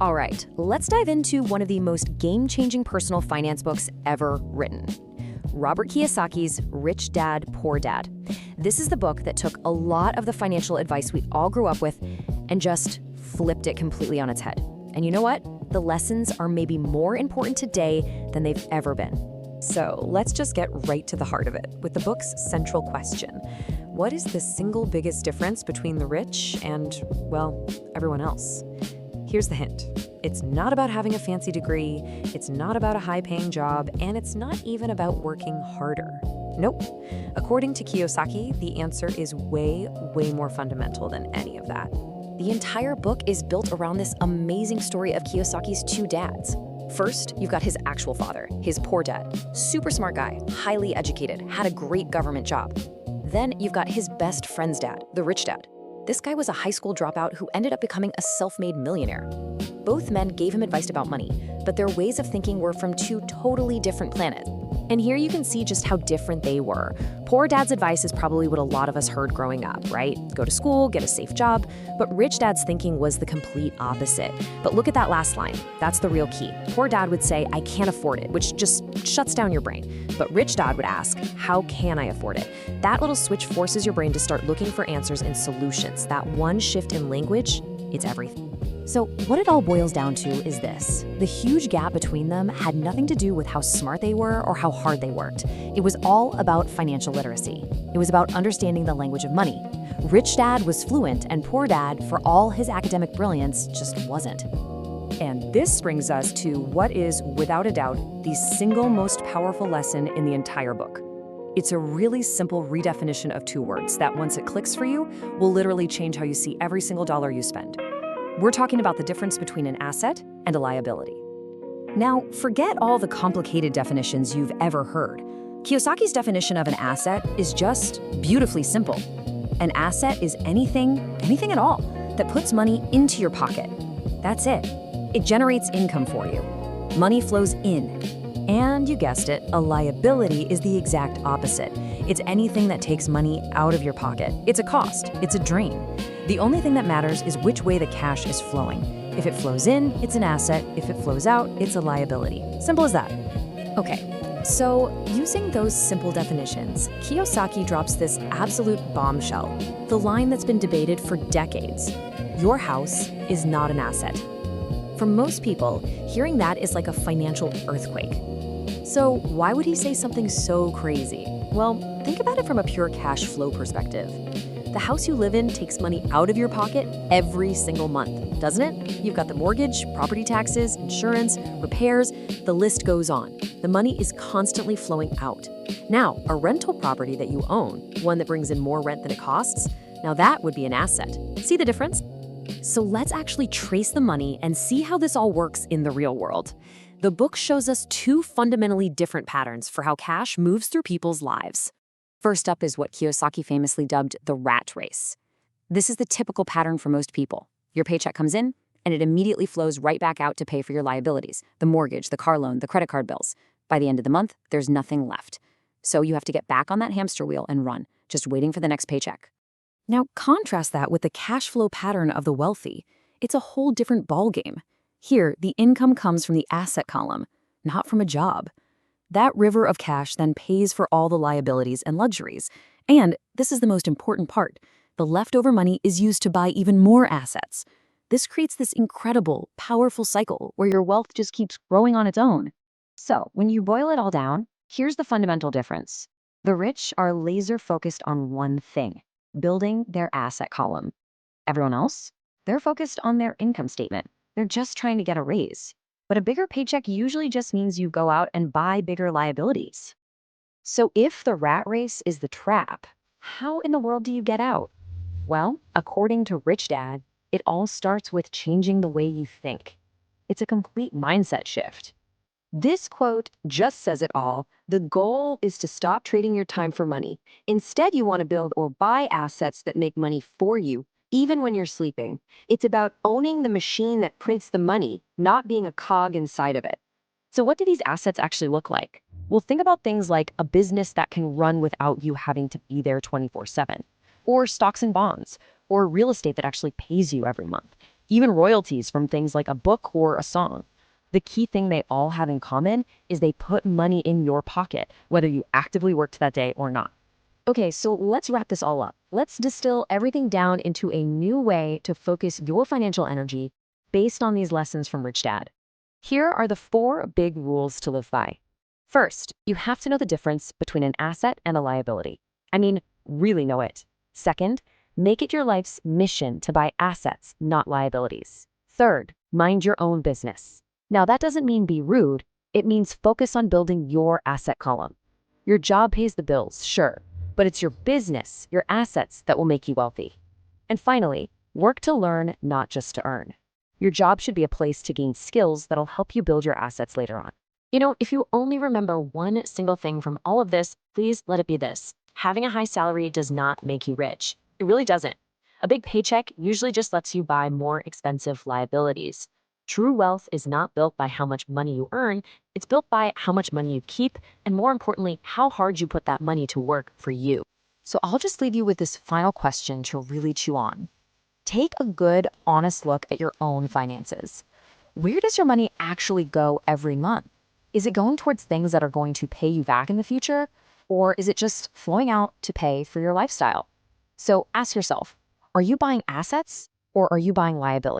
All right, let's dive into one of the most game-changing personal finance books ever written. Robert Kiyosaki's Rich Dad, Poor Dad. This is the book that took a lot of the financial advice we all grew up with and just flipped it completely on its head. And you know what? The lessons are maybe more important today than they've ever been. So let's just get right to the heart of it with the book's central question. What is the single biggest difference between the rich and, well, everyone else? Here's the hint. It's not about having a fancy degree, it's not about a high-paying job, and it's not even about working harder. Nope. According to Kiyosaki, the answer is way more fundamental than any of that. The entire book is built around this amazing story of Kiyosaki's two dads. First, you've got his actual father, his poor dad. Super smart guy, highly educated, had a great government job. Then you've got his best friend's dad, the rich dad. This guy was a high school dropout who ended up becoming a self-made millionaire. Both men gave him advice about money, but their ways of thinking were from two totally different planets. And here you can see just how different they were. Poor dad's advice is probably what a lot of us heard growing up, right? Go to school, get a safe job. But rich dad's thinking was the complete opposite. But look at that last line. That's the real key. Poor dad would say, I can't afford it, which just shuts down your brain. But rich dad would ask, how can I afford it? That little switch forces your brain to start looking for answers and solutions. That one shift in language, it's everything. So what it all boils down to is this. The huge gap between them had nothing to do with how smart they were or how hard they worked. It was all about financial literacy. It was about understanding the language of money. Rich dad was fluent, and poor dad, for all his academic brilliance, just wasn't. And this brings us to what is, without a doubt, the single most powerful lesson in the entire book. It's a really simple redefinition of two words that, once it clicks for you, will literally change how you see every single dollar you spend. We're talking about the difference between an asset and a liability. Now, forget all the complicated definitions you've ever heard. Kiyosaki's definition of an asset is just beautifully simple. An asset is anything at all, that puts money into your pocket. That's it. It generates income for you. Money flows in. And you guessed it, a liability is the exact opposite. It's anything that takes money out of your pocket. It's a cost. It's a drain. The only thing that matters is which way the cash is flowing. If it flows in, it's an asset. If it flows out, it's a liability. Simple as that. Okay, so using those simple definitions, Kiyosaki drops this absolute bombshell, the line that's been debated for decades. Your house is not an asset. For most people, hearing that is like a financial earthquake. So why would he say something so crazy? Well, think about it from a pure cash flow perspective. The house you live in takes money out of your pocket every single month, doesn't it? You've got the mortgage, property taxes, insurance, repairs, the list goes on. The money is constantly flowing out. Now, a rental property that you own, one that brings in more rent than it costs, now that would be an asset. See the difference? So let's actually trace the money and see how this all works in the real world. The book shows us two fundamentally different patterns for how cash moves through people's lives. First up is what Kiyosaki famously dubbed the rat race. This is the typical pattern for most people. Your paycheck comes in, and it immediately flows right back out to pay for your liabilities, the mortgage, the car loan, the credit card bills. By the end of the month, there's nothing left. So you have to get back on that hamster wheel and run, just waiting for the next paycheck. Now, contrast that with the cash flow pattern of the wealthy. It's a whole different ballgame. Here, the income comes from the asset column, not from a job. That river of cash then pays for all the liabilities and luxuries. And this is the most important part. The leftover money is used to buy even more assets. This creates this incredible, powerful cycle where your wealth just keeps growing on its own. So, when you boil it all down, here's the fundamental difference. The rich are laser focused on one thing, building their asset column. Everyone else? They're focused on their income statement. They're just trying to get a raise. But a bigger paycheck usually just means you go out and buy bigger liabilities. So if the rat race is the trap, how in the world do you get out? Well, according to Rich Dad, it all starts with changing the way you think. It's a complete mindset shift. This quote just says it all. The goal is to stop trading your time for money. Instead, you want to build or buy assets that make money for you, even when you're sleeping. It's about owning the machine that prints the money, not being a cog inside of it. So what do these assets actually look like? Well, think about things like a business that can run without you having to be there 24/7, or stocks and bonds, or real estate that actually pays you every month. even royalties from things like a book or a song. The key thing they all have in common is they put money in your pocket, whether you actively worked that day or not. Okay, so let's wrap this all up. Let's distill everything down into a new way to focus your financial energy based on these lessons from Rich Dad. Here are the 4 big rules to live by. First, you have to know the difference between an asset and a liability. I mean, really know it. Second, make it your life's mission to buy assets, not liabilities. Third, mind your own business. Now, that doesn't mean be rude. It means focus on building your asset column. Your job pays the bills, sure, but it's your business, your assets that will make you wealthy. And finally, work to learn, not just to earn. Your job should be a place to gain skills that'll help you build your assets later on. If you only remember one single thing from all of this, please let it be this. Having a high salary does not make you rich. It really doesn't. A big paycheck usually just lets you buy more expensive liabilities. True wealth is not built by how much money you earn, it's built by how much money you keep, and more importantly, how hard you put that money to work for you. So I'll just leave you with this final question to really chew on. Take a good, honest look at your own finances. Where does your money actually go every month? Is it going towards things that are going to pay you back in the future? Or is it just flowing out to pay for your lifestyle? So ask yourself, are you buying assets or are you buying liabilities?